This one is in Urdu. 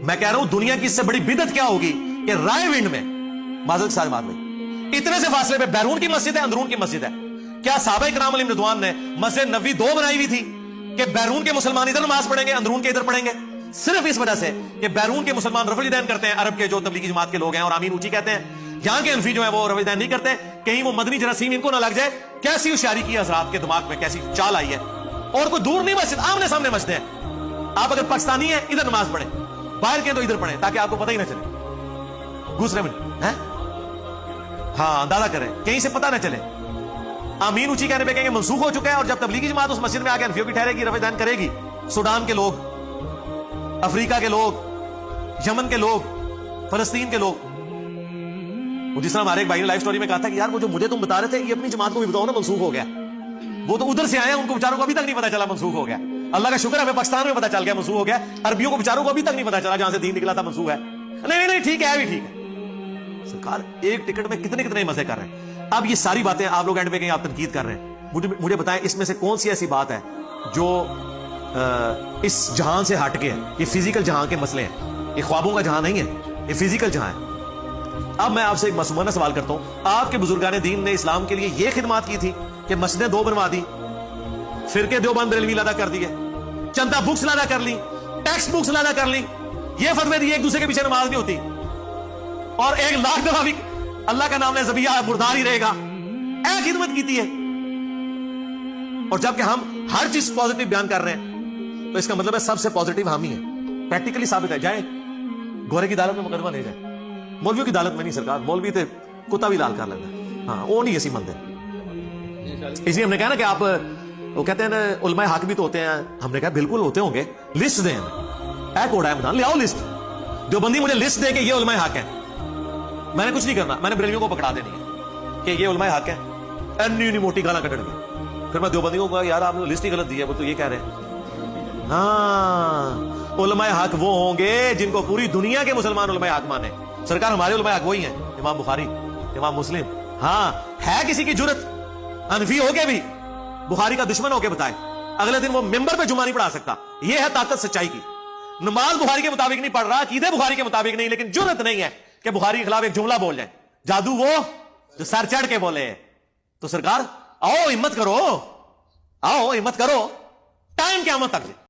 میں کہہ رہا ہوں دنیا کی اس سے بڑی بدعت کیا ہوگی کہ رائے ونڈ میں معذرت سارے مار میں اتنے سے فاصلے پہ بیرون کی مسجد ہے اندرون کی مسجد ہے. کیا صحابہ کرام علیہم رضوان نے مسجد نبوی دو بنائی ہوئی تھی کہ بیرون کے مسلمان ادھر نماز پڑھیں گے اندرون کے ادھر پڑھیں گے؟ صرف اس وجہ سے کہ بیرون کے مسلمان رفع الیدین کرتے ہیں, عرب کے جو تبلیغی جماعت کے لوگ ہیں اور آمین اونچی کہتے ہیں. یہاں کے انفی جو ہیں وہ رفع الیدین نہیں کرتے, کہیں وہ مدنی جراثیم ان کو نہ لگ جائے. کیسی ہوشیاری کی حضرات کے دماغ میں, کیسی چال آئی ہے. اور کوئی دور نہیں مسجد, آمنے سامنے مسجد ہے. آپ اگر پاکستانی ہیں ادھر نماز پڑھیں, باہر کے تو ادھر پڑھیں تاکہ آپ کو پتہ ہی نہ چلے. دوسرے منٹ ہاں اندازہ کریں, کہیں سے پتہ نہ چلے. آمین اونچی کہنے پہ کہیں گے منسوخ ہو چکا ہے, اور جب تبلیغی جماعت اس مسجد میں آ کے انفیوں کی ٹھہرے گی, رفع الیدین کرے گی, سوڈان کے لوگ, افریقہ کے لوگ, یمن کے لوگ, فلسطین کے لوگ, وہ جس طرح ہمارے ایک بھائی نے لائف سٹوری میں کہا تھا کہ یار وہ جو مجھے تم بتا رہے تھے یہ اپنی جماعت کو بھی بتاؤ نا منسوخ ہو گیا. وہ تو ادھر سے آئے ہیں, ان کو بیچاروں کو ابھی تک نہیں پتا چلا منسوخ ہو گیا. اللہ کا شکر ہے ہمیں پاکستان میں پتا چل گیا منسوخ ہو گیا, عربیوں کو بیچاروں کو ابھی تک نہیں پتا چلا جہاں سے دین نکلا تھا منسوخ ہے. نہیں ٹھیک ہے ابھی ٹھیک ہے. سرکار ایک ٹکٹ میں کتنے مزے کر رہے ہیں. اب یہ ساری باتیں آپ لوگ اینڈ پہ کہیں آپ تنقید کر رہے ہیں, مجھے بتائیں اس میں سے کون سی ایسی بات ہے جو اس جہان سے ہٹ کے ہے؟ یہ فزیکل جہان کے مسئلے ہیں, یہ خوابوں کا جہان نہیں ہے, یہ فزیکل جہان ہے. اب میں آپ سے ایک معصومانہ سوال کرتا ہوں, آپ کے بزرگان دین نے اسلام کے لیے یہ خدمات کی تھی کہ مسجدیں دو بنوا دی, فرقے دیوبند بریلوی لادا کر دیے, چندہ بکس لادا کر لی, ٹیکسٹ بکس لادا کر لی, یہ فتوے دیے ایک دوسرے کے پیچھے نماز نہیں ہوتی, اور 1,00,000 دفعہ بھی اللہ کا نام لے ذبیحہ مردار ہی رہے گا. اے خدمت کیتی ہے. اور جبکہ ہم ہر چیز پازیٹیو بیان کر رہے ہیں تو اس کا مطلب ہے سب سے پازیٹیو ہم ہی ہیں. پریکٹیکلی ثابت ہے. جائیں گورے کی عدالت میں مقدمہ لے جائیں, مولویوں کی عدالت میں نہیں سرکار, مولوی تے کتا بھی لال کر لیتا ہے, ہاں وہ نہیں ایسی مند ہے. اس لیے ہم نے کہا نا کہ آپ وہ کہتے ہیں نا علماء حق بھی تو ہوتے ہیں, ہم نے کہا بالکل ہوتے ہوں گے, لسٹ دیں ہمیں. اے کوڑا ہے مدان لے آؤ لسٹ, دیوبندی مجھے لسٹ دے کہ یہ علماء حق ہیں. میں نے کچھ نہیں کرنا, میں نے بریلویوں کو پکڑا دینی ہے کہ یہ علماء حق ہیں, اینی موٹی گالاں کٹڑ گے. پھر میں دیوبندیوں کو کہا یار آپ نے لسٹ ہی غلط دی ہے, وہ تو یہ کہہ رہے ہیں. ہاں علماء حق وہ ہوں گے جن کو پوری دنیا کے مسلمان علماء حق مانے. سرکار ہمارے علماء حق وہی ہیں, امام بخاری, امام مسلم. ہاں ہے کسی کی جرت انفی ہو کے بھی بخاری کا دشمن ہو کے بتائے, اگلے دن وہ ممبر پہ جمعہ نہیں پڑھا سکتا. یہ ہے طاقت سچائی کی. نماز بخاری کے مطابق نہیں پڑھ رہا, عقیدے بخاری کے مطابق نہیں, لیکن جرت نہیں ہے کہ بخاری کے خلاف ایک جملہ بول جائے. جادو وہ جو سر چڑھ کے بولے. تو سرکار آؤ ہمت کرو, آؤ ہمت کرو, ٹائم قیامت تک.